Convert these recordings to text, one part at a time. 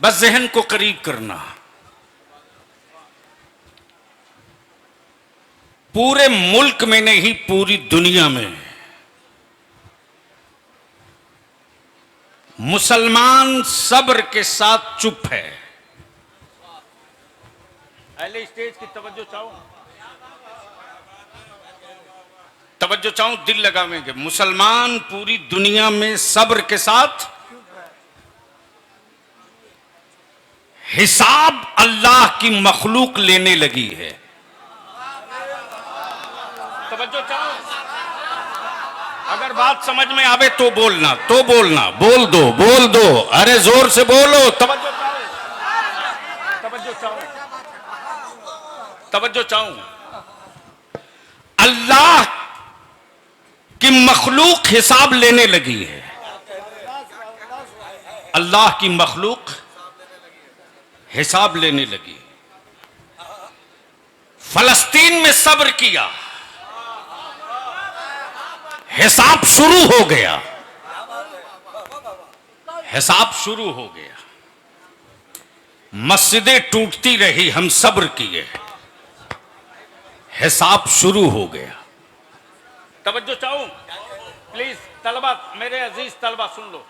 बस जहन को करीब करना। पूरे मुल्क में नहीं, पूरी दुनिया में मुसलमान सब्र के साथ चुप है। पहले स्टेज की तवज्जो चाहूं, दिल लगावेंगे। मुसलमान पूरी दुनिया में सब्र के साथ, हिसाब अल्लाह की मखलूक लेने लगी है। तवज्जो चाहो, अगर बात समझ में आवे तो बोलना, बोल दो, अरे जोर से बोलो। तवज्जो चाहूं, अल्लाह की मखलूक हिसाब लेने लगी है। अल्लाह की मखलूक हिसाब लेने लगी। फलस्तीन में सब्र किया, हिसाब शुरू हो गया। मस्जिदें टूटती रही, हम सब्र किए, हिसाब शुरू हो गया। तवज्जो चाहूं प्लीज तलबा, मेरे अजीज तलबा सुन लो।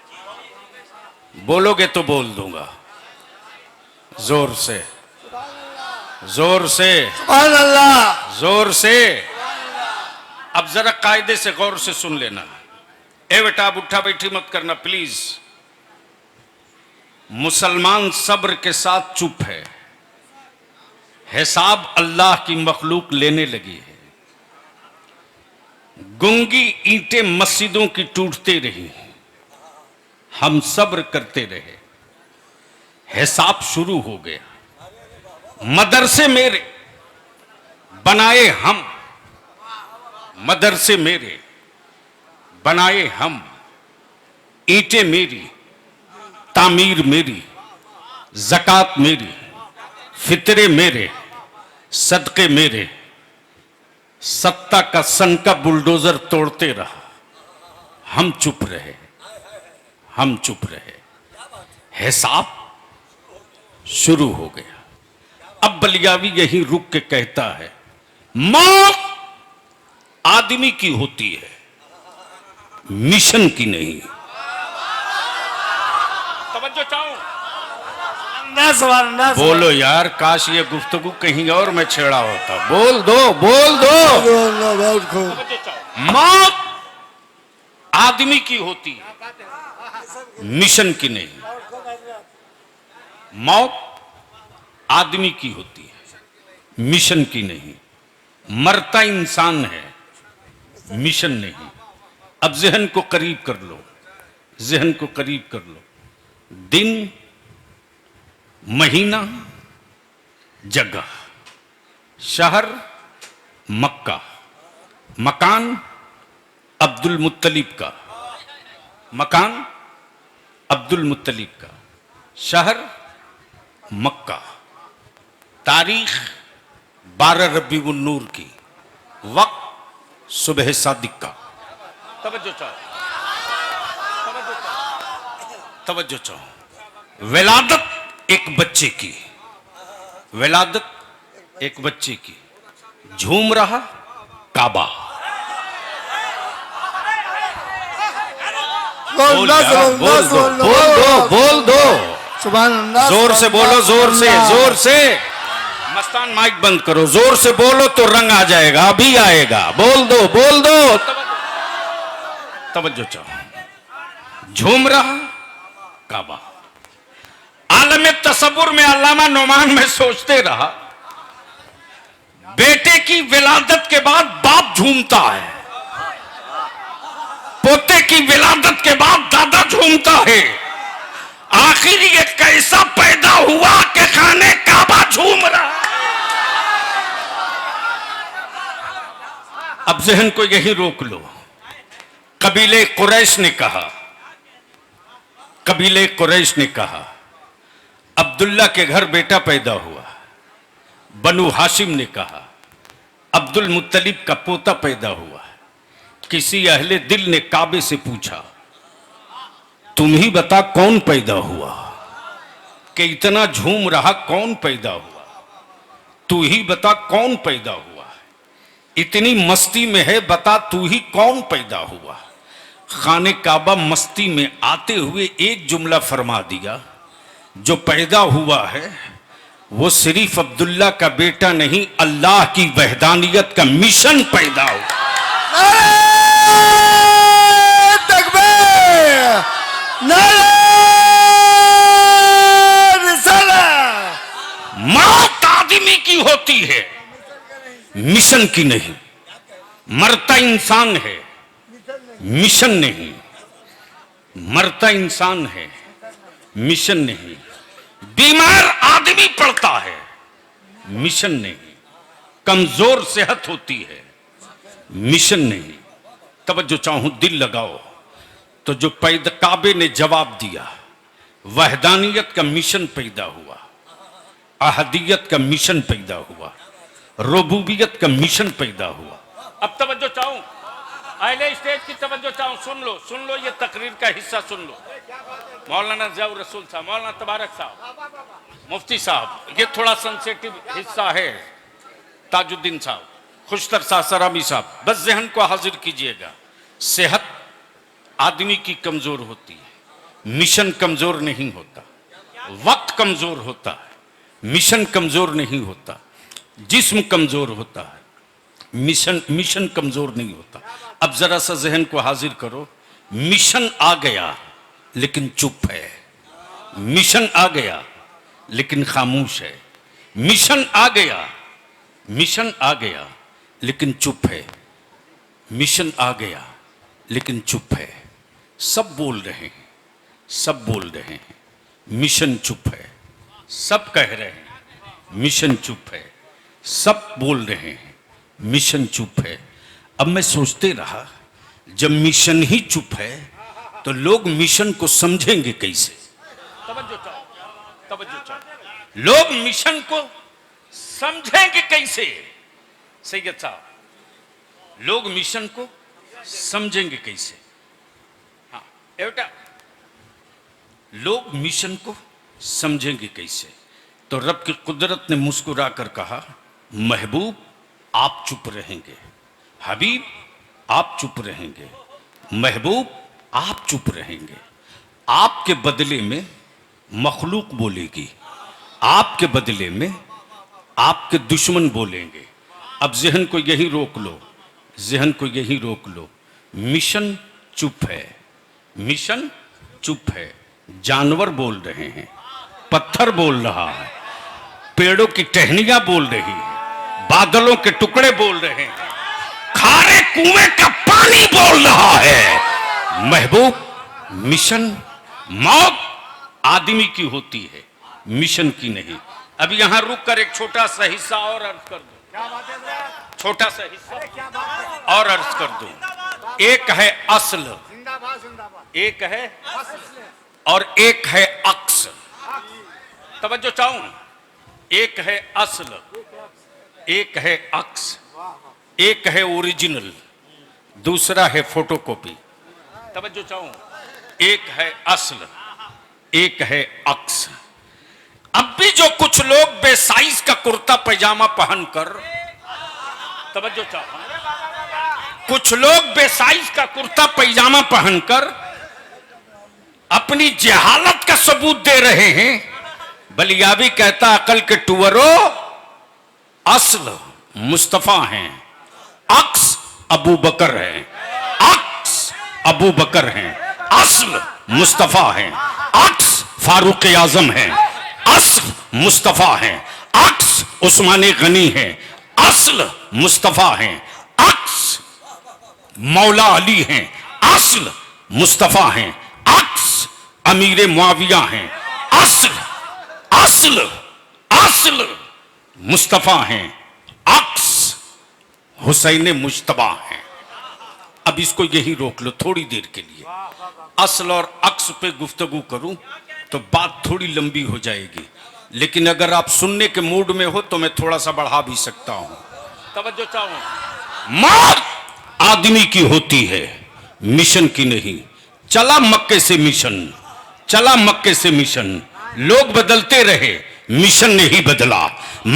बोलोगे तो बोल दूंगा, जोर से जोर से। अब जरा कायदे से गौर से सुन लेना। ए बेटा, अब उठा बैठी मत करना प्लीज। मुसलमान सब्र के साथ चुप है, हिसाब अल्लाह की मखलूक लेने लगी है। गूंगी ईंटें मस्जिदों की टूटते रही, हम सब्र करते रहे, हिसाब शुरू हो गया। मदरसे मेरे बनाए हम, मदरसे मेरे बनाए हम, ईंटें मेरी, तामीर मेरी, ज़कात मेरी, फितरे मेरे, सदके मेरे। सत्ता का संका बुलडोजर तोड़ते रहा, हम चुप रहे। हिसाब शुरू हो गया। अब बलियावी यहीं रुक के कहता है, मौत आदमी की होती है, मिशन की नहीं। तवज्जो चाहूं, बोलो यार, काश ये गुफ्तगू कहीं और में छेड़ा होता। बोल दो। मौत आदमी की होती है, मिशन की नहीं। मौत आदमी की होती है, मिशन की नहीं। मरता इंसान है, मिशन नहीं। अब जहन को करीब कर लो, दिन, महीना, जगह, शहर मक्का, मकान अब्दुल मुत्तलिब का, शहर मक्का, तारीख 12 रबीउन नूर की, वक्त सुबह सादिक का। तवज्जो चाहो। विलादत एक बच्चे की, झूम रहा काबा। बोल दो। जोर से बोलो, जोर से। मस्तान माइक बंद करो, जोर से बोलो तो रंग आ जाएगा, अभी आएगा। बोल दो। तवज्जो चाहो, झूम रहा काबा। आलम तसव्वुर में अल्लामा नोमान में सोचते रहा, बेटे की विलादत के बाद बाप झूमता है, पोते की विलादत के बाद दादा झूमता है, आखिर ये कैसा पैदा हुआ कि खाने काबा झूम रहा। अब जहन को यही रोक लो। कबीले कुरैश ने कहा, अब्दुल्ला के घर बेटा पैदा हुआ। बनु हाशिम ने कहा, अब्दुल मुत्तलिब का पोता पैदा हुआ। किसी अहले दिल ने काबे से पूछा, तुम ही बता कौन पैदा हुआ? कि इतना झूम रहा कौन पैदा हुआ, तू ही बता कौन पैदा हुआ, इतनी मस्ती में है बता तू ही कौन पैदा हुआ। खाने काबा मस्ती में आते हुए एक जुमला फरमा दिया, जो पैदा हुआ है वो सिर्फ अब्दुल्ला का बेटा नहीं, अल्लाह की वहदानियत का मिशन पैदा हुआ। मौत आदमी की होती है, मिशन की नहीं। मरता इंसान है, मिशन नहीं। मरता इंसान है, मिशन नहीं। बीमार आदमी पड़ता है, मिशन नहीं। कमजोर सेहत होती है, मिशन नहीं। तवज्जो चाहूं, दिल लगाओ। तो जो पैदा काबे ने जवाब दिया, वहदानियत का मिशन पैदा हुआ, अहदियत का मिशन पैदा हुआ, रुबूबियत का मिशन पैदा हुआ। अब तवज्जो चाहूं, अहले स्टेज की तवज्जो चाहूं, सुन लो ये तकरीर का हिस्सा सुन लो। मौलाना ज़ियाउर रसूल साहब, मौलाना तबारक साहब, मुफ्ती साहब, ये थोड़ा सेंसिटिव हिस्सा है। ताजुद्दीन साहब, खुशतर सासरामी साहब, बस जहन को हाजिर कीजिएगा। सेहत आदमी की कमजोर होती है, मिशन कमजोर नहीं होता। वक्त कमजोर होता है, मिशन कमजोर नहीं होता। जिस्म कमजोर होता है, मिशन कमजोर नहीं होता। अब जरा सा जहन को हाजिर करो, मिशन आ गया लेकिन चुप है। मिशन आ गया लेकिन खामोश है। मिशन आ गया लेकिन चुप है। मिशन आ गया लेकिन चुप है। सब बोल रहे हैं, मिशन चुप है। सब कह रहे हैं, मिशन चुप है। सब बोल रहे हैं, मिशन चुप है। अब मैं सोचते रहा, जब मिशन ही चुप है तो लोग मिशन को समझेंगे कैसे? तवज्जो चाहो। लोग मिशन को समझेंगे कैसे? सैयद साहब, लोग मिशन को समझेंगे कैसे? हाँ बेटा, लोग मिशन को समझेंगे कैसे? तो रब की कुदरत ने मुस्कुरा कर कहा, महबूब आप चुप रहेंगे, हबीब आप चुप रहेंगे, महबूब आप चुप रहेंगे। आपके बदले में मखलूक बोलेगी, आपके बदले में आपके दुश्मन बोलेंगे। अब जहन को यही रोक लो, जहन को यही रोक लो। मिशन चुप है, मिशन चुप है। जानवर बोल रहे हैं, पत्थर बोल रहा है, पेड़ों की टहनियां बोल रही है, बादलों के टुकड़े बोल रहे हैं, खारे कुएं का पानी बोल रहा है। महबूब, मिशन, मौत आदमी की होती है, मिशन की नहीं। अब यहां रुक कर एक छोटा सा हिस्सा और अर्ज कर दो, छोटा सा हिस्सा और अर्ज कर दो। एक है असल, एक है और एक है अक्स। तवज्जो चाहूं, एक है असल, एक है अक्स, एक है ओरिजिनल, दूसरा है फोटोकॉपी। तवज्जो चाहूं, एक है असल, एक है अक्स। अब भी जो कुछ लोग बेसाइज का कुर्ता पैजामा पहनकर, तवज्जो चाहो, कुछ लोग बेसाइज का कुर्ता पैजामा पहनकर अपनी जहालत का सबूत दे रहे हैं। बलियावी कहता, अकल के टुवरो असल मुस्तफा हैं, अक्स अबू बकर हैं, अक्स अबू बकर हैं, असल मुस्तफा हैं, अक्स फारूक आजम हैं, असल मुस्तफा हैं, अक्स उस्मान गनी हैं, असल मुस्तफा हैं, अक्स मौला अली हैं, असल मुस्तफा हैं, अक्स अमीर मुआविया हैं, असल असल असल मुस्तफा हैं, अक्स हुसैन मुज्तबा हैं। अब इसको यही रोक लो थोड़ी देर के लिए। असल और अक्स पे गुफ्तगू करूं तो बात थोड़ी लंबी हो जाएगी, लेकिन अगर आप सुनने के मूड में हो तो मैं थोड़ा सा बढ़ा भी सकता हूं। तवज्जो चाहूं, मौत आदमी की होती है, मिशन की नहीं। चला मक्के से मिशन, चला मक्के से मिशन, लोग बदलते रहे, मिशन नहीं बदला।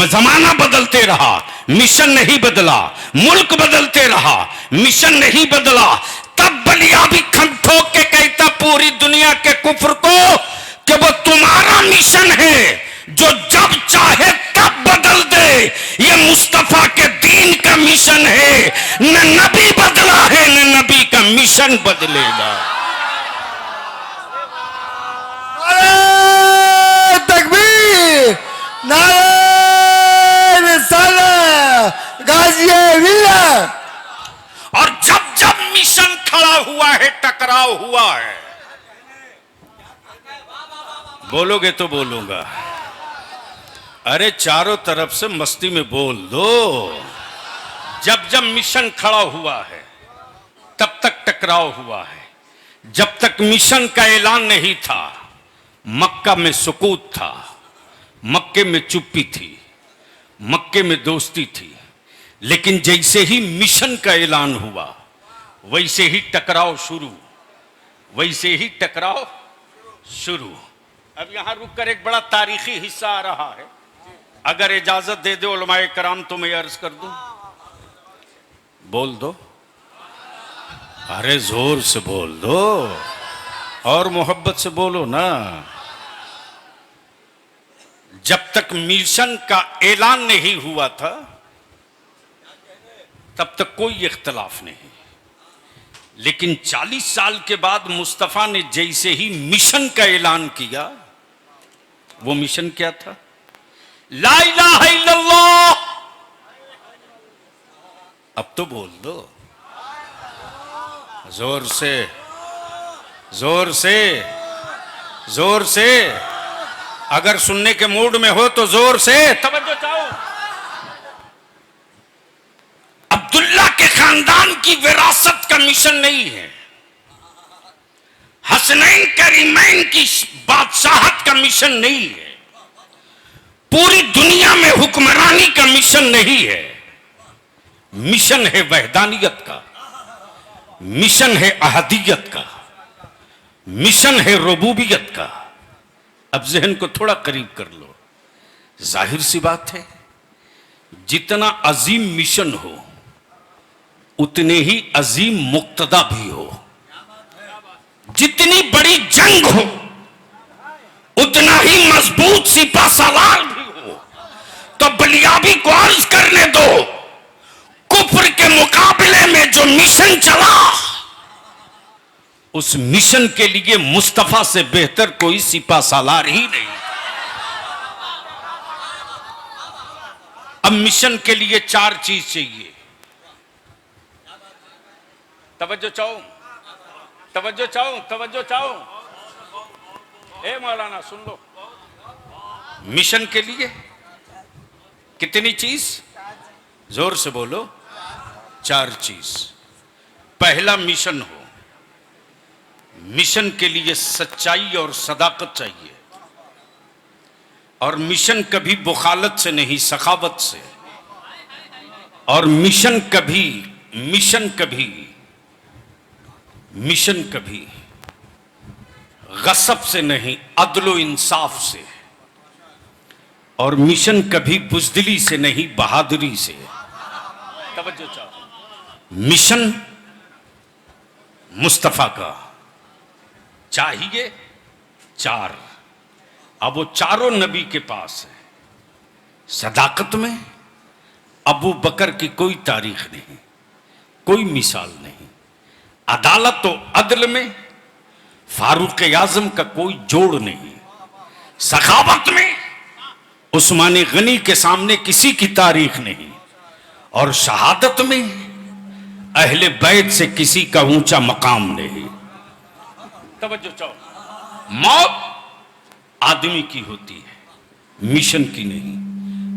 जमाना बदलते रहा, मिशन नहीं बदला। मुल्क बदलते रहा, मिशन नहीं बदला। तब बलिया भी खम ठोक के कहता पूरी दुनिया के कुफ्र को कि वो तुम्हारा मिशन है जो जब चाहे तब बदल दे। ये मुस्तफा के दीन का मिशन है, न नबी बदला है न नबी का मिशन बदलेगा। तकबीर, नारे रिसालत, गाज़िए मिल्लत। और जब जब मिशन खड़ा हुआ है, टकराव हुआ है। बोलोगे तो बोलूंगा। अरे चारों तरफ से मस्ती में बोल दो। जब जब मिशन खड़ा हुआ है तब तक टकराव हुआ है। जब तक मिशन का ऐलान नहीं था, मक्का में सुकूत था, मक्के में चुप्पी थी, मक्के में दोस्ती थी। लेकिन जैसे ही मिशन का ऐलान हुआ वैसे ही टकराव शुरू, वैसे ही टकराव शुरू। अब यहां रुककर एक बड़ा तारीखी हिस्सा आ रहा है। अगर इजाजत दे दो उलमाए कराम तो मैं अर्ज कर दूं। बोल दो, अरे जोर से बोल दो और मोहब्बत से बोलो ना। जब तक मिशन का ऐलान नहीं हुआ था तब तक कोई इख्तलाफ नहीं। लेकिन 40 साल के बाद मुस्तफा ने जैसे ही मिशन का ऐलान किया, वो मिशन क्या था? ला इलाहा इल्लल्लाह। अब तो बोल दो जोर से, जोर से, जोर से। अगर सुनने के मूड में हो तो जोर से तवज्जो चाहो। अब्दुल्ला के खानदान की विरासत का मिशन नहीं है, हसनैन करीमैन की बादशाहत का मिशन नहीं है, पूरी दुनिया में हुक्मरानी का मिशन नहीं है। मिशन है वहदानियत का, मिशन है अहदियत का, मिशन है रुबूबियत का। अब जहन को थोड़ा करीब कर लो। जाहिर सी बात है, जितना अजीम मिशन हो उतने ही अजीम मुक्तदा भी हो। जितनी बड़ी जंग हो उतना ही मजबूत सिपा सालार भी हो। तो बलियाबी को अर्ज करने दो, कुफ्र के मुकाबले में जो मिशन चला, उस मिशन के लिए मुस्तफा से बेहतर कोई सिपा सालार ही नहीं। अब मिशन के लिए 4 चीज चाहिए। तवज्जो चाहो, तवज्जो चाहो, तवज्जो चाहो। ए मौलाना सुन लो। मिशन के लिए कितनी चीज? जोर से बोलो। 4 चीज। पहला मिशन हो, मिशन के लिए सच्चाई और सदाकत चाहिए। और मिशन कभी बुखालत से नहीं, सखावत से। और मिशन कभी गसब से नहीं, अदलो इंसाफ से। और मिशन कभी बुज़दिली से नहीं, बहादुरी से। तवज्जो चाहो। मिशन मुस्तफा का चाहिए 4। अब वो चारों नबी के पास है। सदाकत में अबू बकर की कोई तारीख नहीं, कोई मिसाल नहीं। अदालत तो अदल में फारूक आजम का कोई जोड़ नहीं। सखावत में उस्मान गनी के सामने किसी की तारीख नहीं। और शहादत में अहले बैत से किसी का ऊंचा मकाम नहीं। तवज्जो चाहो। मौत आदमी की होती है, मिशन की नहीं।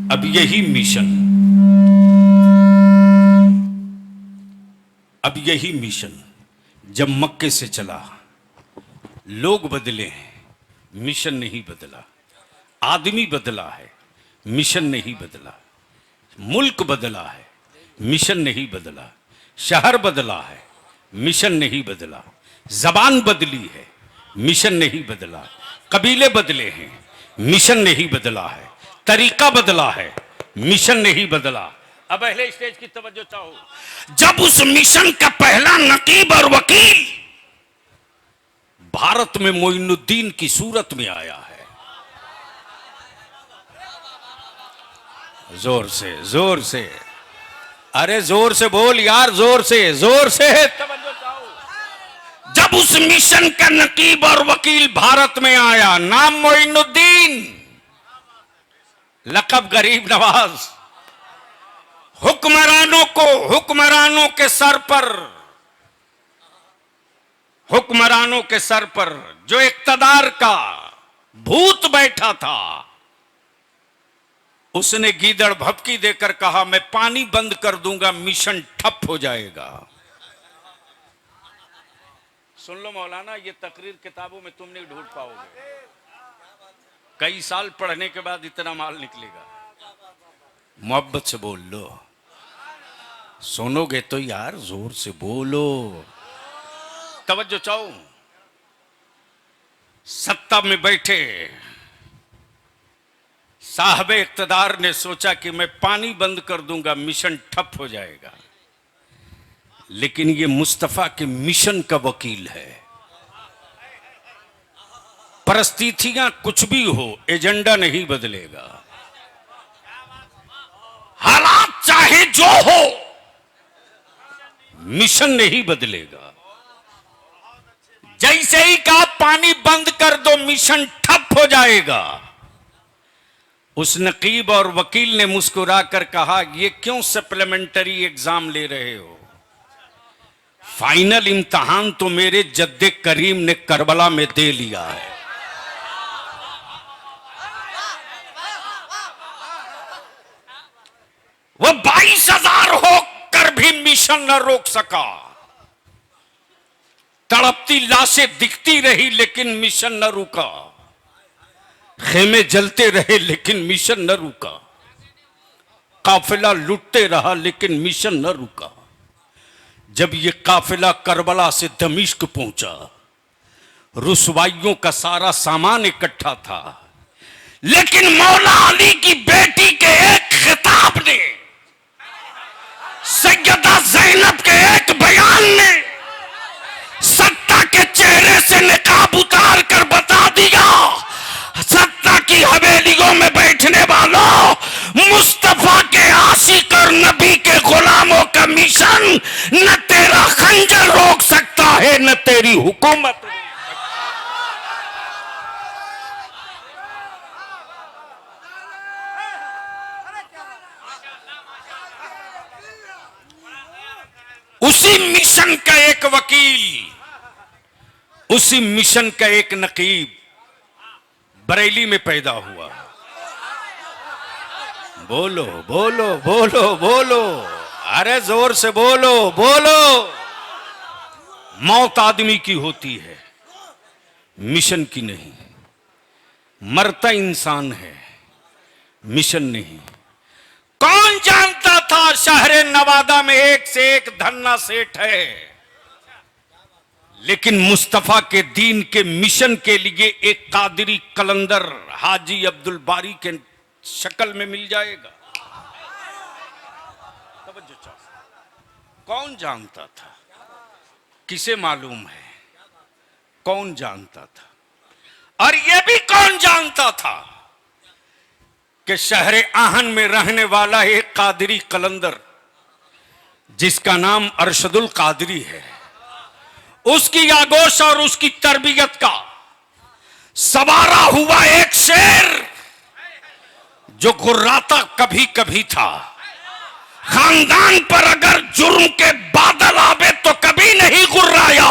अब यही मिशन जब मक्के से चला, लोग बदले हैं, मिशन नहीं बदला। आदमी बदला है, मिशन नहीं बदला। मुल्क बदला है, मिशन नहीं बदला। शहर बदला है, मिशन नहीं बदला। जबान बदली है, मिशन नहीं बदला। कबीले बदले हैं, मिशन नहीं बदला है, तरीका बदला है, मिशन नहीं बदला। अब पहले स्टेज की तवज्जो चाहो। जब उस मिशन का पहला नकीब और वकील भारत में मोइनुद्दीन की सूरत में आया है, जोर से, जोर से, अरे जोर से बोल यार, जोर से, जोर से तवज्जो चाहो। जब उस मिशन का नकीब और वकील भारत में आया, नाम मोइनुद्दीन, लक़ब गरीब नवाज, हुक्मरानों के सर पर, हुक्मरानों के सर पर जो इक़्तिदार का भूत बैठा था, उसने गीदड़ भभकी देकर कहा मैं पानी बंद कर दूंगा, मिशन ठप हो जाएगा। सुन लो मौलाना, ये तकरीर किताबों में तुम नहीं ढूंढ पाओगे, कई साल पढ़ने के बाद इतना माल निकलेगा। मोहब्बत से बोल लो, सुनोगे तो यार जोर से बोलो, तवज्जो चाहो। सत्ता में बैठे साहब इक़्तिदार ने सोचा कि मैं पानी बंद कर दूंगा, मिशन ठप हो जाएगा। लेकिन ये मुस्तफा के मिशन का वकील है। परिस्थितियां कुछ भी हो, एजेंडा नहीं बदलेगा। हालात चाहे जो हो, मिशन नहीं बदलेगा। जैसे ही कहा पानी बंद कर दो, मिशन ठप हो जाएगा। उस नकीब और वकील ने मुस्कुराकर कहा ये क्यों सप्लीमेंट्री एग्जाम ले रहे हो, फाइनल इम्तिहान तो मेरे जद्दे करीम ने करबला में दे लिया है। वो 22,000 होकर भी मिशन न रोक सका। तड़पती लाशें दिखती रही लेकिन मिशन न रुका। खेमे जलते रहे लेकिन मिशन न रुका। काफिला लुटते रहा लेकिन मिशन न रुका। जब ये काफिला करबला से दमिश्क पहुंचा, रुसवाइयों का सारा सामान इकट्ठा था, लेकिन मौला अली की बेटी के एक खिताब ने, सैयदा ज़ैनब के एक बयान ने सत्ता के चेहरे से निकाब उतार कर बता दिया, सत्ता की हवेलियों में बैठने वालों, मुस्तफा के आशिक और नबी के गुलामों का मिशन न तेरा खंजर रोक सकता है न तेरी हुकूमत। उसी मिशन का एक वकील, उसी मिशन का एक नकीब बरेली में पैदा हुआ। बोलो बोलो बोलो बोलो, अरे जोर से बोलो बोलो। मौत आदमी की होती है, मिशन की नहीं। मरता इंसान है, मिशन नहीं। कौन जानता था शहरे नवादा में एक से एक धन्ना सेठ है, लेकिन मुस्तफा के दीन के मिशन के लिए एक कादरी कलंदर हाजी अब्दुल बारी के शक्ल में मिल जाएगा। कौन जानता था, किसे मालूम है, कौन जानता था। और यह भी कौन जानता था कि शहरे आहन में रहने वाला एक कादरी कलंदर जिसका नाम अरशदुल कादरी है, उसकी आगोश और उसकी तरबियत का सवारा हुआ एक शेर जो गुर्राता कभी कभी था। खानदान पर अगर जुर्म के बादल आवे तो कभी नहीं गुर्राया,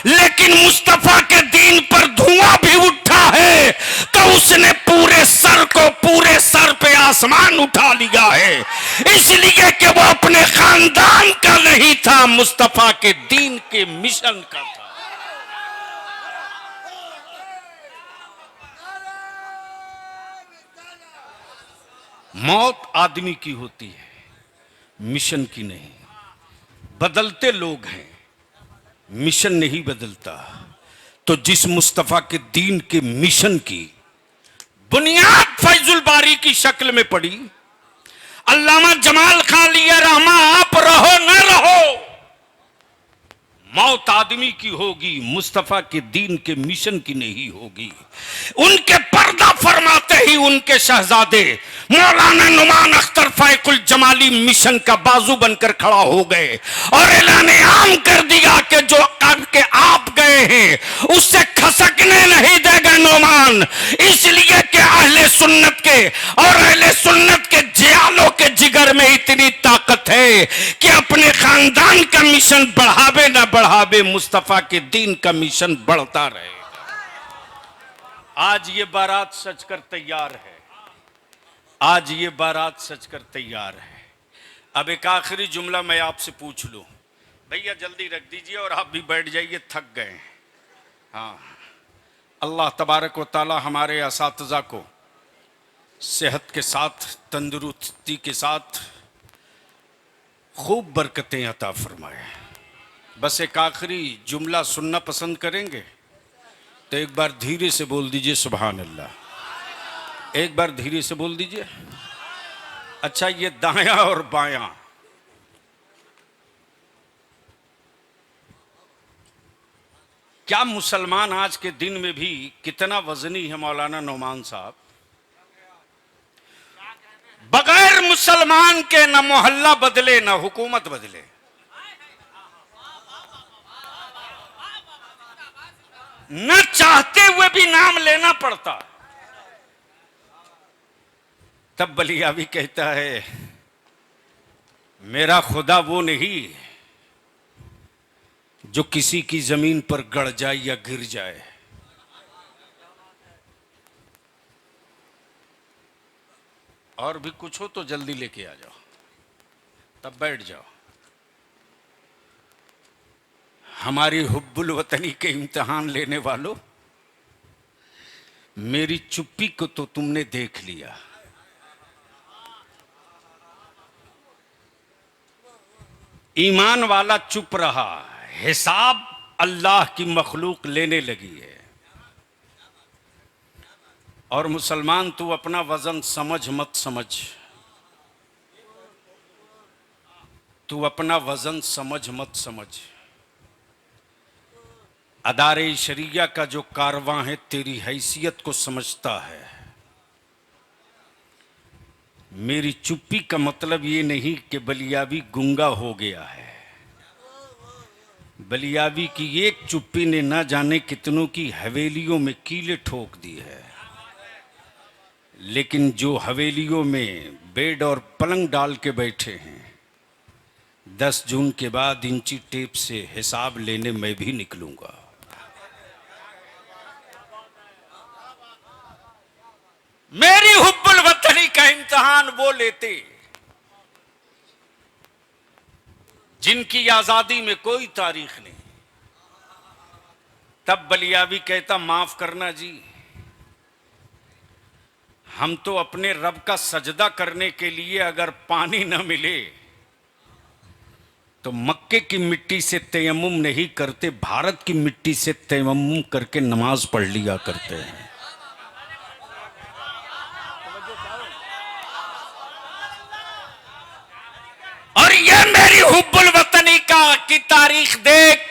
लेकिन मुस्तफा के दीन पर धुआं भी उठा है तो उसने पूरे सर पे आसमान उठा लिया है, इसलिए कि वो अपने खानदान का नहीं था, मुस्तफा के दीन के मिशन का था। मौत आदमी की होती है, मिशन की नहीं। बदलते लोग हैं, मिशन नहीं बदलता। तो जिस मुस्तफा के दीन के मिशन की बुनियाद फैजुल बारी की शक्ल में पड़ी। अल्लामा जमाल खान लिया रहमा, आप रहो न रहो, मौत आदमी की होगी, मुस्तफा के दीन के मिशन की नहीं होगी। उनके पर्दा फरमाते ही उनके शहजादे मौलाना नुमान अख्तर फाइकुल जमाली मिशन का बाजू बनकर खड़ा हो गए और ऐलान आम कर दिया कि जो करके आप गए हैं उससे खसकने नहीं देगा नुमान। इसलिए कि अहले सुन्नत के और अहले सुन्नत के जियालों के जिगर में इतनी ताकत है कि अपने खानदान का मिशन बढ़ावे ना बढ़ावे, मुस्तफा के दीन का मिशन बढ़ता रहेगा। आज ये बारात सजकर तैयार है, आज ये बारात सजकर तैयार है। अब एक आखिरी जुमला मैं आपसे पूछ लूं, भैया जल्दी रख दीजिए और आप भी बैठ जाइए, थक गए। हाँ, अल्लाह तबारक व ताला हमारे असातिज़ा को सेहत के साथ, तंदुरुस्ती के साथ खूब बरकतें अता फरमाए। बस एक आखिरी जुमला सुनना पसंद करेंगे तो एक बार धीरे से बोल दीजिए सुभान अल्लाह। एक बार धीरे से बोल दीजिए। अच्छा, ये दायां और बायां, क्या मुसलमान आज के दिन में भी कितना वजनी है मौलाना नौमान साहब? बगैर मुसलमान के न मोहल्ला बदले न हुकूमत बदले। न चाहते हुए भी नाम लेना पड़ता। तब बलियावी कहता है, मेरा खुदा वो नहीं जो किसी की जमीन पर गड़ जाए या गिर जाए। और भी कुछ हो तो जल्दी लेके आ जाओ, तब बैठ जाओ। हमारी हुब्बुल वतनी के इम्तिहान लेने वालों, मेरी चुप्पी को तो तुमने देख लिया। ईमान वाला चुप रहा, हिसाब अल्लाह की मखलूक लेने लगी है। और मुसलमान तू अपना वजन समझ मत समझ, तू अपना वजन समझ मत समझ। अदारे शरिया का जो कारवां है तेरी हैसियत को समझता है। मेरी चुप्पी का मतलब ये नहीं कि बलियावी गुंगा हो गया है। बलियावी की एक चुप्पी ने ना जाने कितनों की हवेलियों में कीले ठोक दी है। लेकिन जो हवेलियों में बेड और पलंग डाल के बैठे हैं, 10 जून के बाद इंची टेप से हिसाब लेने मैं भी निकलूंगा। मेरी हुब्बुल वतनी का इम्तिहान वो लेते जिनकी आजादी में कोई तारीख नहीं। तब बलियावी कहता, माफ करना जी, हम तो अपने रब का सजदा करने के लिए अगर पानी न मिले तो मक्के की मिट्टी से तयम्मुम नहीं करते, भारत की मिट्टी से तयम्मुम करके नमाज पढ़ लिया करते हैं। और ये मेरी हुब्बुल वतनी की तारीख देख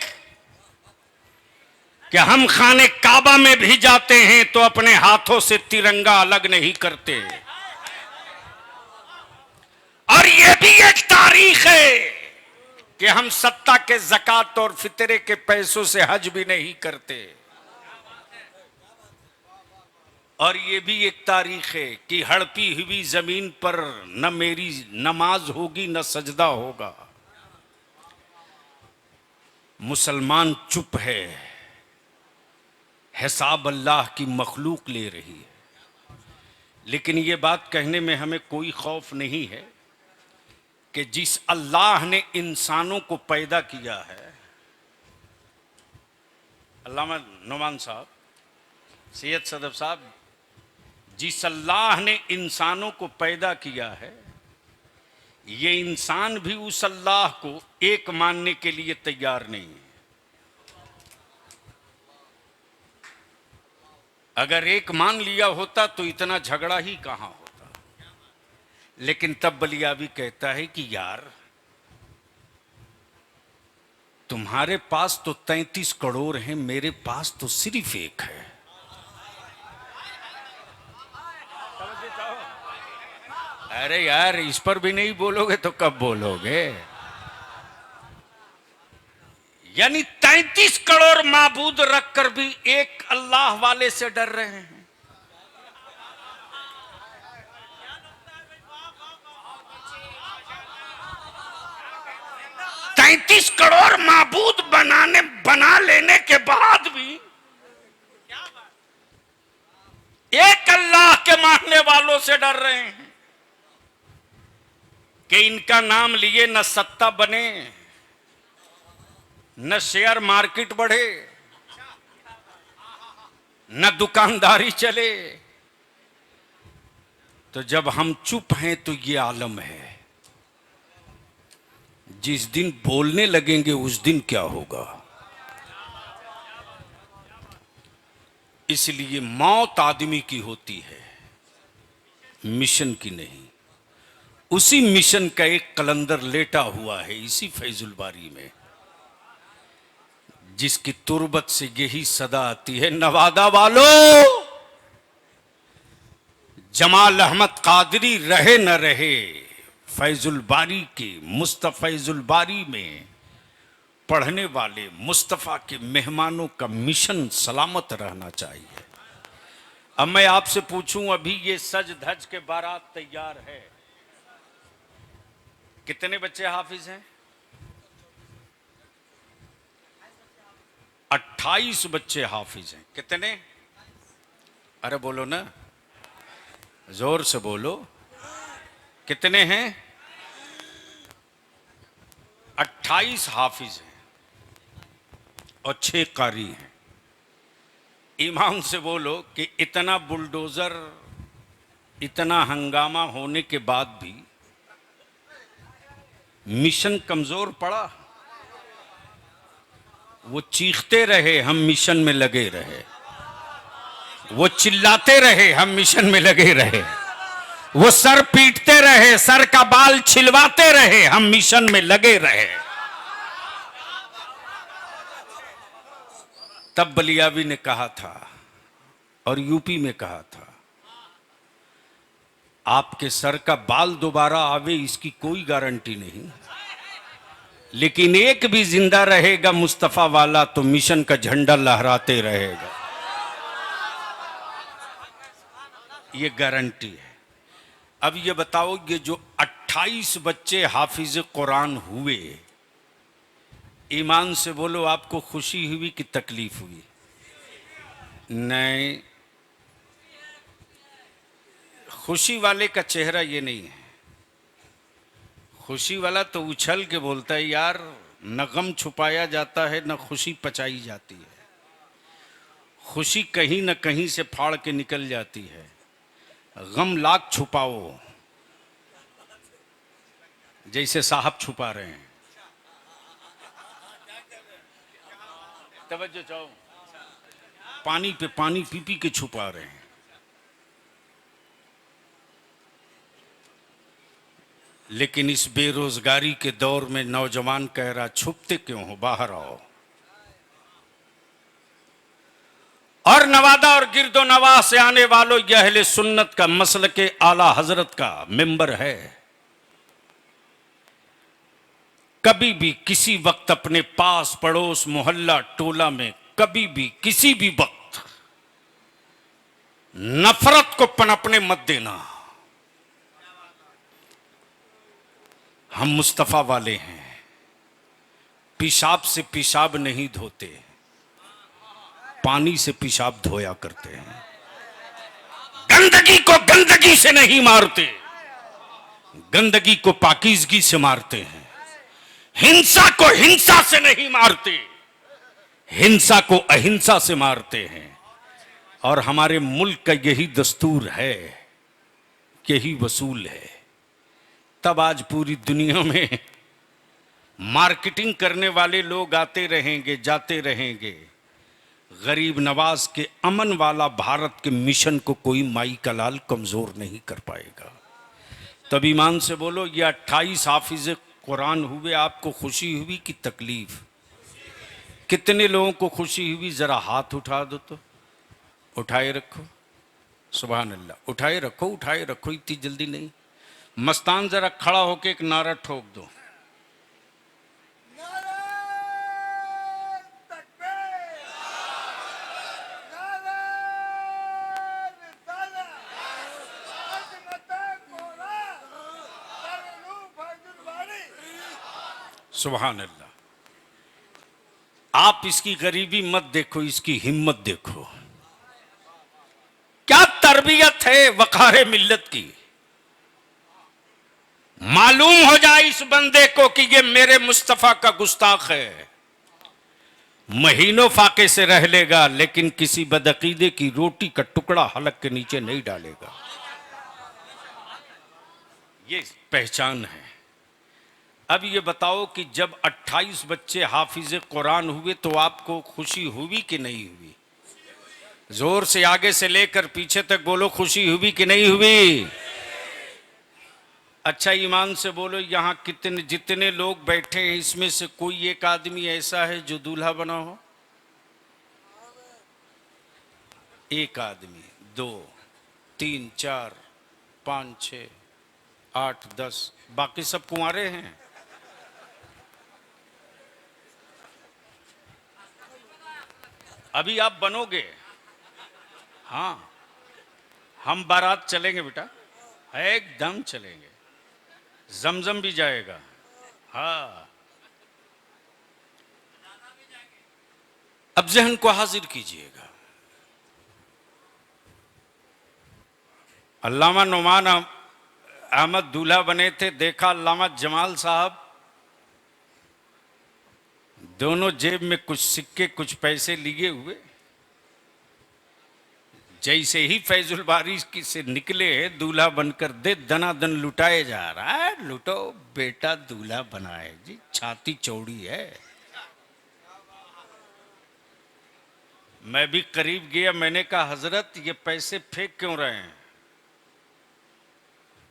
कि हम खाने काबा में भी जाते हैं तो अपने हाथों से तिरंगा अलग नहीं करते। और ये भी एक तारीख है कि हम सत्ता के ज़कात और फितरे के पैसों से हज भी नहीं करते। और ये भी एक तारीख है कि हड़पी हुई जमीन पर न मेरी नमाज होगी न सजदा होगा। मुसलमान चुप है, हिसाब अल्लाह की मखलूक ले रही है। लेकिन ये बात कहने में हमें कोई खौफ नहीं है कि जिस अल्लाह ने इंसानों को पैदा किया है, अल्लामा नुमान साहब, सैयद सदफ साहब, जिस अल्लाह ने इंसानों को पैदा किया है, ये इंसान भी उस अल्लाह को एक मानने के लिए तैयार नहीं है। अगर एक मान लिया होता तो इतना झगड़ा ही कहां होता। लेकिन तब बलियावी कहता है कि यार तुम्हारे पास तो 33 करोड़ हैं, मेरे पास तो सिर्फ एक है। अरे यार इस पर भी नहीं बोलोगे तो कब बोलोगे? यानी 33 करोड़ माबूद रखकर भी एक अल्लाह वाले से डर रहे हैं। 33 करोड़ माबूद बना लेने के बाद भी एक अल्लाह के मानने वालों से डर रहे हैं कि इनका नाम लिए न सत्ता बने, न शेयर मार्केट बढ़े, न दुकानदारी चले। तो जब हम चुप हैं तो ये आलम है। जिस दिन बोलने लगेंगे उस दिन क्या होगा। इसलिए मौत आदमी की होती है, मिशन की नहीं। उसी मिशन का एक कलंदर लेटा हुआ है इसी फैजुल बारी में, जिसकी तुरबत से यही सदा आती है, नवादा वालों जमाल अहमद कादरी रहे न रहे, फैजुल बारी के मुस्तफैजुल बारी में पढ़ने वाले मुस्तफ़ा के मेहमानों का मिशन सलामत रहना चाहिए। अब मैं आपसे पूछूं, अभी ये सज धज के बारात तैयार है, कितने बच्चे हाफिज हैं? 28 बच्चे हाफिज हैं। कितने? अरे बोलो ना, जोर से बोलो, कितने हैं? 28 हाफिज हैं और 6 कारी हैं। ईमान से बोलो कि इतना बुलडोजर, इतना हंगामा होने के बाद भी मिशन कमजोर पड़ा। वो चीखते रहे, हम मिशन में लगे रहे। वो चिल्लाते रहे, हम मिशन में लगे रहे। वो सर पीटते रहे, सर का बाल छिलवाते रहे, हम मिशन में लगे रहे। तब बलियावी ने कहा था और यूपी में कहा था, आपके सर का बाल दोबारा आवे इसकी कोई गारंटी नहीं, लेकिन एक भी जिंदा रहेगा मुस्तफा वाला तो मिशन का झंडा लहराते रहेगा, ये गारंटी है। अब ये बताओ, ये जो 28 बच्चे हाफिज कुरान हुए, ईमान से बोलो आपको खुशी हुई कि तकलीफ हुई? नहीं, खुशी वाले का चेहरा ये नहीं है। खुशी वाला तो उछल के बोलता है, यार न गम छुपाया जाता है न खुशी पचाई जाती है। खुशी कहीं न कहीं से फाड़ के निकल जाती है, गम लाख छुपाओ, जैसे साहब छुपा रहे हैं। तवज्जो चाहो, पानी पे पानी पी पी के छुपा रहे हैं। लेकिन इस बेरोजगारी के दौर में नौजवान कह रहा, छुपते क्यों हो, बाहर आओ। और नवादा और गिरदो नवाह से आने वालों, यह अहले सुन्नत का मसल के आला हजरत का मिंबर है। कभी भी किसी वक्त अपने पास पड़ोस मोहल्ला टोला में कभी भी किसी भी वक्त नफरत को पनपने मत देना। हम मुस्तफा वाले हैं, पेशाब से पेशाब नहीं धोते, पानी से पेशाब धोया करते हैं। गंदगी को गंदगी से नहीं मारते, गंदगी को पाकीज़गी से मारते हैं। हिंसा को हिंसा से नहीं मारते, हिंसा को अहिंसा से मारते हैं। और हमारे मुल्क का यही दस्तूर है, यही वसूल है। तब आज पूरी दुनिया में मार्केटिंग करने वाले लोग आते रहेंगे, जाते रहेंगे, गरीब नवाज के अमन वाला भारत के मिशन को कोई माई का लाल कमजोर नहीं कर पाएगा। तब ईमान से बोलो, ये 28 हाफिज कुरान हुए, आपको खुशी हुई कि तकलीफ? कितने लोगों को खुशी हुई? जरा हाथ उठा दो तो। उठाए रखो, सुभान अल्लाह, उठाए रखो, उठाए रखो, इतनी जल्दी नहीं। मस्तान जरा खड़ा होके एक नारा ठोक दो। सुभान अल्लाह। आप इसकी गरीबी मत देखो, इसकी हिम्मत देखो। क्या तरबियत है वक़ारे मिल्लत की। मालूम हो जाए इस बंदे को कि ये मेरे मुस्तफा का गुस्ताख है। महीनों फाके से रह लेगा, लेकिन किसी बदअकीदे की रोटी का टुकड़ा हलक के नीचे नहीं डालेगा। ये पहचान है। अब ये बताओ कि जब 28 बच्चे हाफिज कुरान हुए तो आपको खुशी हुई कि नहीं हुई? जोर से आगे से लेकर पीछे तक बोलो, खुशी हुई कि नहीं हुई? अच्छा ईमान से बोलो, यहां कितने जितने लोग बैठे हैं इसमें से कोई एक आदमी ऐसा है जो दूल्हा बना हो? एक आदमी, 2, 3, 4, 5, 6, 8, 10, बाकी सब कुंवारे हैं। अभी आप बनोगे। हाँ, हम बारात चलेंगे बेटा, एकदम चलेंगे। जमजम भी जाएगा। हाँ, अब जहन को हाजिर कीजिएगा। अल्लामा नुमान अहमद दूल्हा बने थे, देखा अल्लामा जमाल साहब दोनों जेब में कुछ सिक्के कुछ पैसे लिए हुए। जैसे ही फैजुल बारी की से निकले दूल्हा बनकर, दे दनादन लुटाए जा रहा है। लुटो बेटा, दूल्हा बना है जी, छाती चौड़ी है। मैं भी करीब गया, मैंने कहा हजरत ये पैसे फेंक क्यों रहे हैं?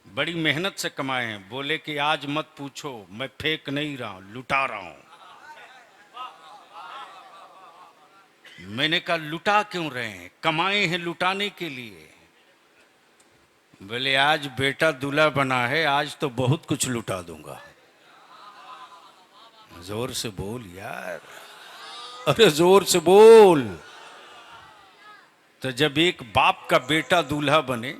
बड़ी मेहनत से कमाए हैं। बोले कि आज मत पूछो, मैं फेंक नहीं रहा हूं, लुटा रहा हूं। मैंने कहा लुटा क्यों रहे हैं? कमाए हैं लुटाने के लिए। बोले आज बेटा दूल्हा बना है, आज तो बहुत कुछ लुटा दूंगा। जोर से बोल यार, अरे जोर से बोल। तो जब एक बाप का बेटा दूल्हा बने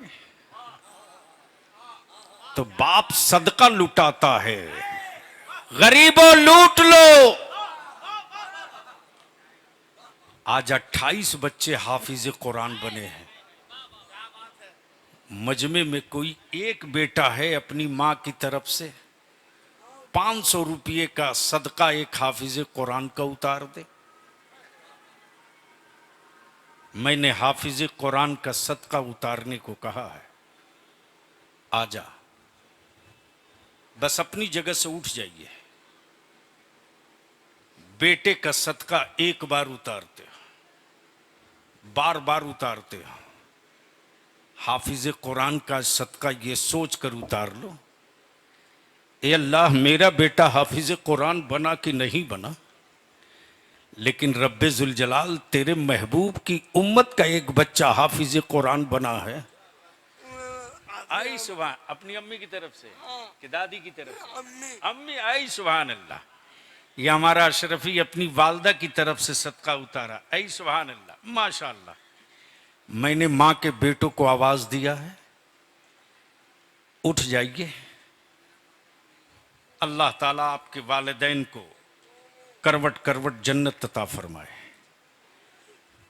तो बाप सदका लुटाता है। गरीबों लूट लो। आज 28 बच्चे हाफिज कुरान बने हैं। मजमे में कोई एक बेटा है अपनी मां की तरफ से 500 रुपये का सदका एक हाफिज कुरान का उतार दे। मैंने हाफिज कुरान का सदका उतारने को कहा है। आजा, बस अपनी जगह से उठ जाइए। बेटे का सदका एक बार उतारते हो, बार बार उतारते हो। हाफिज कुरान का सदका ये सोच कर उतार लो, ए अल्लाह मेरा बेटा हाफिज कुरान बना कि नहीं बना, लेकिन रब्बे जुल जलाल तेरे महबूब की उम्मत का एक बच्चा हाफिज कुरान बना है। आई सुभान, अपनी अम्मी की तरफ से कि दादी की तरफ से? अम्मी आई, सुभान अल्लाह। ये हमारा अशरफी अपनी वालदा की तरफ से सदका उतारा। आई सुभान अल्लाह, माशाअल्लाह। मैंने मां के बेटों को आवाज दिया है, उठ जाइए। अल्लाह ताला आपके वालिदैन को करवट करवट जन्नत अता फरमाए।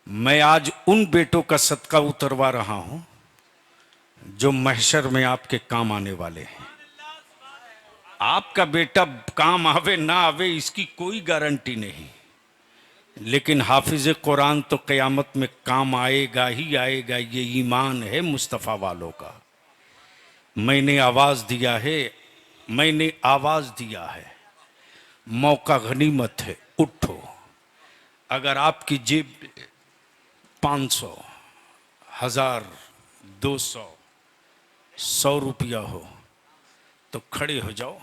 मैं आज उन बेटों का सदका उतरवा रहा हूं जो महशर में आपके काम आने वाले हैं। आपका बेटा काम आवे ना आवे इसकी कोई गारंटी नहीं, लेकिन हाफिज कुरान तो क़यामत में काम आएगा ही आएगा। ये ईमान है मुस्तफ़ा वालों का। मैंने आवाज़ दिया है, मैंने आवाज़ दिया है, मौका गनीमत है, उठो। अगर आपकी जेब 500, 1000, 200, 100 रुपया हो तो खड़े हो जाओ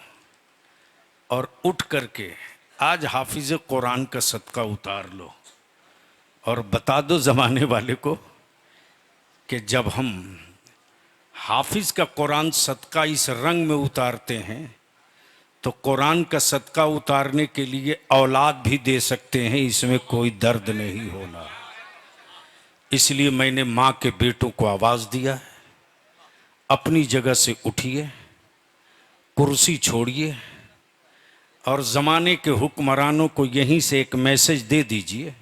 और उठ करके आज हाफिज कुरान का सदका उतार लो और बता दो जमाने वाले को कि जब हम हाफिज का कुरान सदका इस रंग में उतारते हैं तो कुरान का सदका उतारने के लिए औलाद भी दे सकते हैं, इसमें कोई दर्द नहीं होना। इसलिए मैंने माँ के बेटों को आवाज़ दिया है, अपनी जगह से उठिए, कुर्सी छोड़िए और ज़माने के हुक्मरानों को यहीं से एक मैसेज दे दीजिए,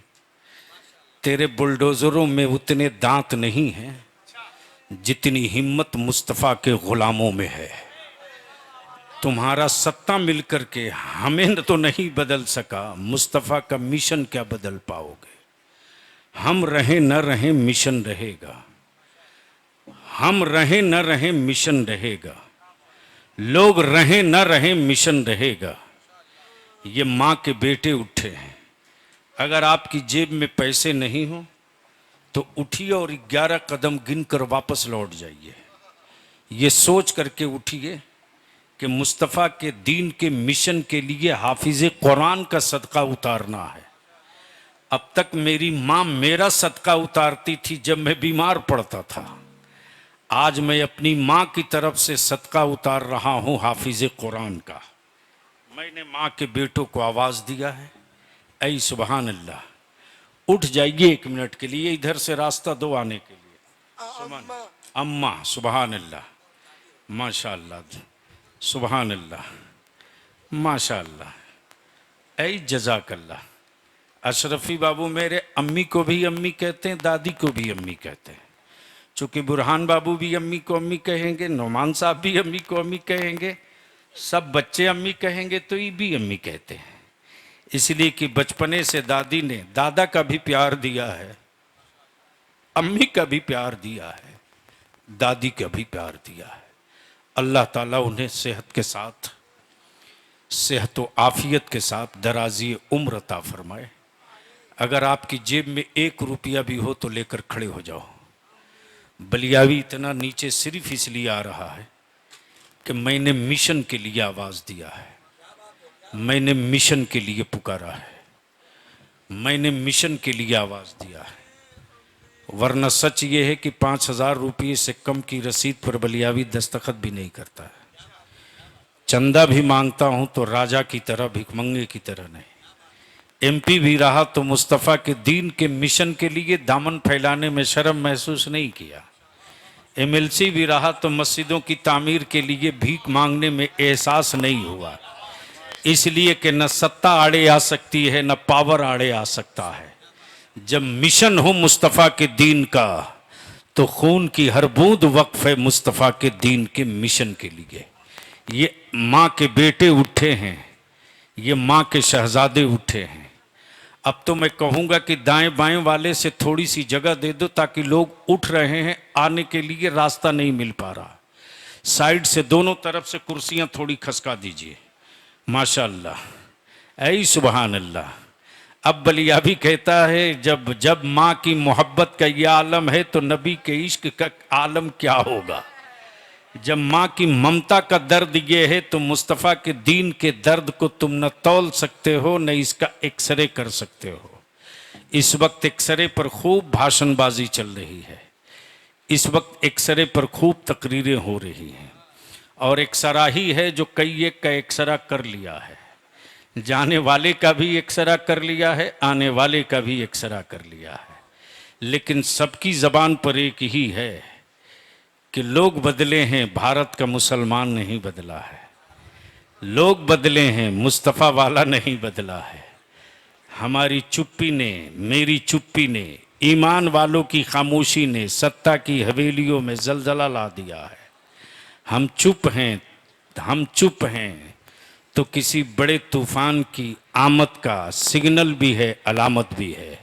तेरे बुलडोज़रों में उतने दांत नहीं हैं जितनी हिम्मत मुस्तफ़ा के ग़ुलामों में है। तुम्हारा सत्ता मिलकर के हमें तो नहीं बदल सका, मुस्तफ़ा का मिशन क्या बदल पाओगे। हम रहे न रहे मिशन रहेगा, हम रहे न रहे मिशन रहेगा, लोग रहे न रहे मिशन रहेगा। ये माँ के बेटे उठे हैं, अगर आपकी जेब में पैसे नहीं हो तो उठिए और 11 कदम गिनकर वापस लौट जाइए। ये सोच करके उठिए कि मुस्तफ़ा के दीन के मिशन के लिए हाफिज़ कुरान का सदका उतारना है। अब तक मेरी माँ मेरा सदका उतारती थी जब मैं बीमार पड़ता था, आज मैं अपनी माँ की तरफ से सदका उतार रहा हूँ हाफिज़ कुरान का। मैंने माँ के बेटों को आवाज़ दिया है, ऐ सुबहान अल्लाह, उठ जाइए 1 मिनट के लिए, इधर से रास्ता दो आने के लिए। अम्मा सुबहान अल्लाह, माशा अल्लाह, सुबहान अल्लाह, माशा अल्लाह, ऐ जज़ाकल्लाह। अशरफी बाबू मेरे अम्मी को भी अम्मी कहते हैं, दादी को भी अम्मी कहते हैं। चूँकि बुरहान बाबू भी अम्मी को अम्मी कहेंगे, नौमान साहब भी अम्मी को अम्मी कहेंगे, सब बच्चे अम्मी कहेंगे तो ये भी अम्मी कहते हैं। इसलिए कि बचपने से दादी ने दादा का भी प्यार दिया है, अम्मी का भी प्यार दिया है, दादी का भी प्यार दिया है। अल्लाह ताला उन्हें सेहत के साथ, सेहत व आफियत के साथ दराजी उम्र अता फरमाए। अगर आपकी जेब में 1 रुपया भी हो तो लेकर खड़े हो जाओ। बलियावी इतना नीचे सिर्फ इसलिए आ रहा है कि मैंने मिशन के लिए आवाज़ दिया है, मैंने मिशन के लिए पुकारा है, मैंने मिशन के लिए आवाज़ दिया है। वरना सच ये है कि 5,000 रुपये से कम की रसीद पर बलियावी दस्तखत भी नहीं करता है। चंदा भी मांगता हूँ तो राजा की तरह, भिखमंगे की तरह नहीं। MP भी रहा तो मुस्तफ़ा के दीन के मिशन के लिए दामन फैलाने में शर्म महसूस नहीं किया। MLC भी रहा तो मस्जिदों की तामीर के लिए भीख मांगने में एहसास नहीं हुआ। इसलिए कि न सत्ता आड़े आ सकती है, न पावर आड़े आ सकता है। जब मिशन हो मुस्तफ़ा के दीन का तो खून की हर बूंद वक्फ है मुस्तफ़ा के दीन के मिशन के लिए। ये माँ के बेटे उठे हैं, ये माँ के शहजादे उठे हैं। अब तो मैं कहूँगा कि दाएं बाएं वाले से थोड़ी सी जगह दे दो ताकि लोग उठ रहे हैं, आने के लिए रास्ता नहीं मिल पा रहा। साइड से दोनों तरफ से कुर्सियाँ थोड़ी खसका दीजिए। माशा अल्लाह, ऐ सुबहान अल्लाह। अब बलियावी कहता है जब जब माँ की मोहब्बत का ये आलम है तो नबी के इश्क का आलम क्या होगा। जब माँ की ममता का दर्द ये है तो मुस्तफ़ा के दीन के दर्द को तुम न तौल सकते हो, न इसका एक्सरे कर सकते हो। इस वक्त एक्सरे पर खूब भाषणबाजी चल रही है, इस वक्त एक्सरे पर खूब तकरीरें हो रही हैं, और एक्सरा ही है जो कई एक का एक्सरा कर लिया है। जाने वाले का भी एक्सरा कर लिया है, आने वाले का भी एक्सरा कर लिया है। लेकिन सबकी ज़बान पर एक ही है कि लोग बदले हैं, भारत का मुसलमान नहीं बदला है। लोग बदले हैं, मुस्तफ़ा वाला नहीं बदला है। हमारी चुप्पी ने, मेरी चुप्पी ने, ईमान वालों की खामोशी ने सत्ता की हवेलियों में जलजला ला दिया है। हम चुप हैं, हम चुप हैं तो किसी बड़े तूफान की आमद का सिग्नल भी है, अलामत भी है।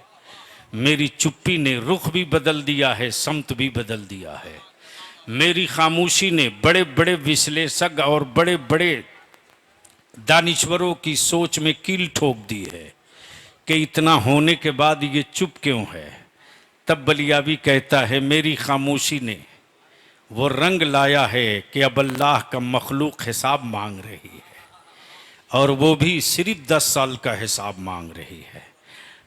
मेरी चुप्पी ने रुख भी बदल दिया है, समत भी बदल दिया है। मेरी खामोशी ने बड़े बड़े विश्लेषक और बड़े बड़े दानिश्वरों की सोच में कील ठोक दी है कि इतना होने के बाद ये चुप क्यों है। तब बलियावी कहता है मेरी खामोशी ने वो रंग लाया है कि अब अल्लाह का मखलूक हिसाब मांग रही है, और वो भी सिर्फ 10 साल का हिसाब मांग रही है।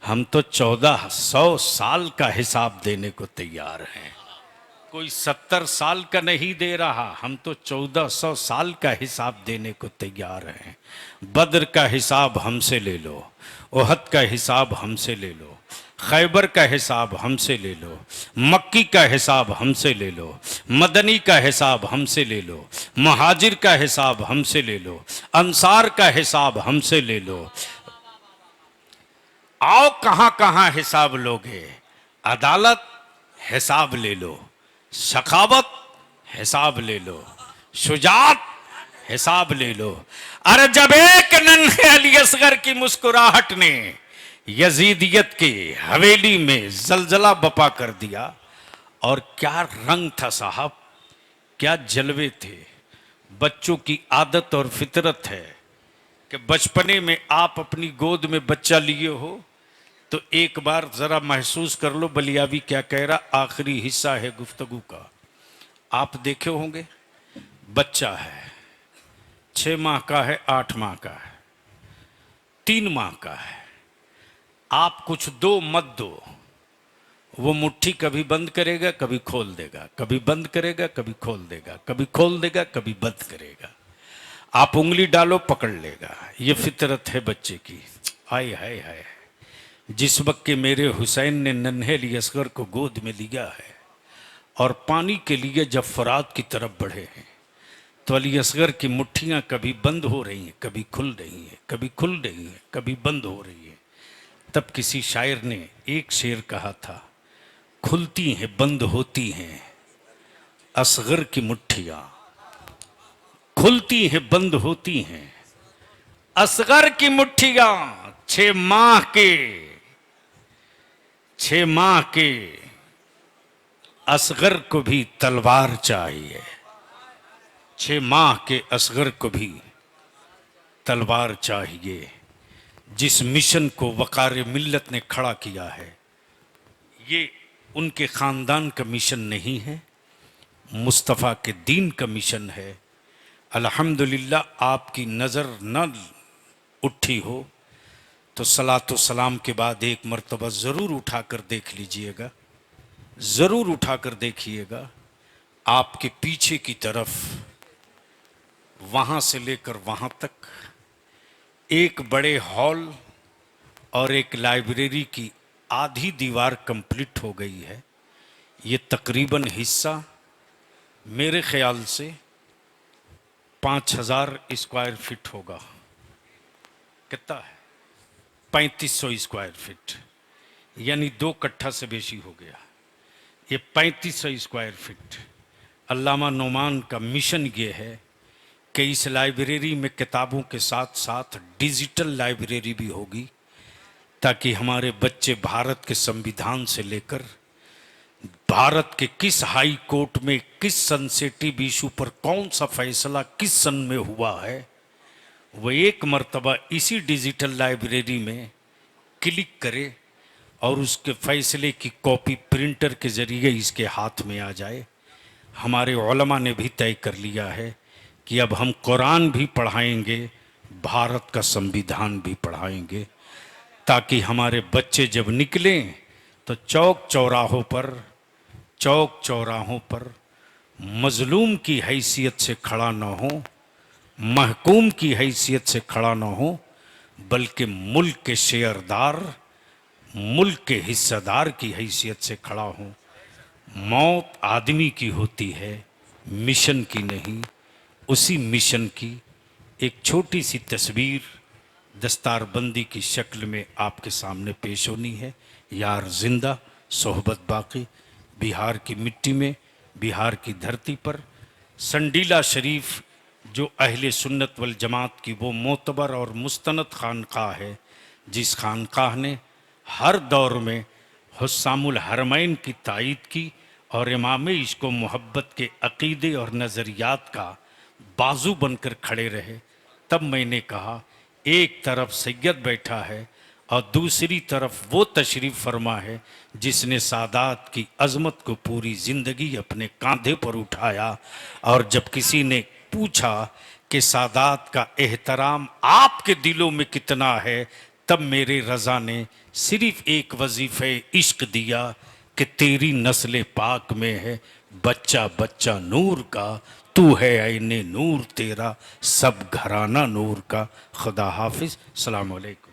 हम तो 1400 साल का हिसाब देने को तैयार हैं। कोई 70 साल का नहीं दे रहा, हम तो 1400 साल का हिसाब देने को तैयार हैं। बद्र का हिसाब हमसे ले लो, ओहद का हिसाब हमसे ले लो, खैबर का हिसाब हमसे ले लो, मक्की का हिसाब हमसे ले लो, मदनी का हिसाब हमसे ले लो, महाजिर का हिसाब हमसे ले लो, अंसार का हिसाब हमसे ले लो। आओ कहां कहां हिसाब लोगे? अदालत हिसाब ले लो, सखावत हिसाब ले लो, शुजात हिसाब ले लो। अरे जब एक नन्हे अली असगर की मुस्कुराहट ने यजीदियत की हवेली में जलजला बपा कर दिया, और क्या रंग था साहब, क्या जलवे थे। बच्चों की आदत और फितरत है कि बचपने में आप अपनी गोद में बच्चा लिए हो तो एक बार जरा महसूस कर लो बलियावी क्या कह रहा। आखिरी हिस्सा है गुफ्तगू का। आप देखे होंगे बच्चा है, 6 माह का है, 8 माह का है, 3 माह का है, आप कुछ दो मत दो, वो मुट्ठी कभी बंद करेगा कभी खोल देगा, कभी बंद करेगा कभी खोल देगा, कभी खोल देगा कभी बंद करेगा। आप उंगली डालो पकड़ लेगा। ये फितरत है बच्चे की। हाय हाय हाय। जिस वक्त के मेरे हुसैन ने नन्हे अली असगर को गोद में लिया है और पानी के लिए जब फरात की तरफ बढ़े हैं तो अली असगर की मुट्ठियां कभी बंद हो रही हैं, कभी खुल रही हैं, कभी खुल रही हैं, कभी बंद हो रही हैं। तब किसी शायर ने एक शेर कहा था, खुलती हैं बंद होती हैं असगर की मुट्ठियां, खुलती हैं बंद होती हैं असगर की मुट्ठियां। 6 माह के असगर को भी तलवार चाहिए, 6 माह के असगर को भी तलवार चाहिए। जिस मिशन को वकार मिल्लत ने खड़ा किया है ये उनके ख़ानदान का मिशन नहीं है, मुस्तफ़ा के दीन का मिशन है। अल्हम्दुलिल्लाह आपकी नज़र न उठी हो तो सलातो सलाम के बाद एक मर्तबा ज़रूर उठाकर देख लीजिएगा, ज़रूर उठाकर देखिएगा। आपके पीछे की तरफ वहाँ से लेकर वहाँ तक एक बड़े हॉल और एक लाइब्रेरी की आधी दीवार कंप्लीट हो गई है। ये तकरीबन हिस्सा मेरे ख्याल से 5000 स्क्वायर फीट होगा। कितना है? 3500 स्क्वायर फीट, यानी 2 कट्ठा से बेशी हो गया। ये 3500 स्क्वायर फीट। अल्लामा नोमान का मिशन ये है कि इस लाइब्रेरी में किताबों के साथ साथ डिजिटल लाइब्रेरी भी होगी, ताकि हमारे बच्चे भारत के संविधान से लेकर भारत के किस हाई कोर्ट में किस सेंसिटिव इशू पर कौन सा फैसला किस सन में हुआ है, वो एक मर्तबा इसी डिजिटल लाइब्रेरी में क्लिक करे और उसके फैसले की कॉपी प्रिंटर के ज़रिए इसके हाथ में आ जाए। हमारे उलमा ने भी तय कर लिया है कि अब हम कुरान भी पढ़ाएंगे, भारत का संविधान भी पढ़ाएंगे, ताकि हमारे बच्चे जब निकलें तो चौक चौराहों पर मजलूम की हैसियत से खड़ा ना हो, महकूम की हैसियत से खड़ा ना हो, बल्कि मुल्क के शेयरदार, मुल्क के हिस्सेदार की हैसियत से खड़ा हो। मौत आदमी की होती है, मिशन की नहीं। उसी मिशन की एक छोटी सी तस्वीर दस्तारबंदी की शक्ल में आपके सामने पेश होनी है। यार जिंदा सोहबत बाकी। बिहार की मिट्टी में, बिहार की धरती पर संडीला शरीफ जो अहले सुन्नत वल जमात की वो मोतबर और मुस्तनद खानकाह है, जिस खानकाह ने हर दौर में हुस्सामुल हरमैन की तायीद की और इमाम इश्क व मोहब्बत के अकीदे और नज़रियात का बाजू बनकर खड़े रहे। तब मैंने कहा एक तरफ सैयद बैठा है और दूसरी तरफ वो तशरीफ़ फरमा है जिसने सादात की अज़मत को पूरी ज़िंदगी अपने कांधे पर उठाया। और जब किसी ने पूछा कि सादात का एहतराम आपके दिलों में कितना है, तब मेरे रज़ा ने सिर्फ एक वजीफ़े इश्क दिया कि तेरी नस्ल पाक में है बच्चा बच्चा नूर का, तू है ऐने नूर तेरा सब घराना नूर का। खुदा हाफिज़। अस्सलाम वालेकुम।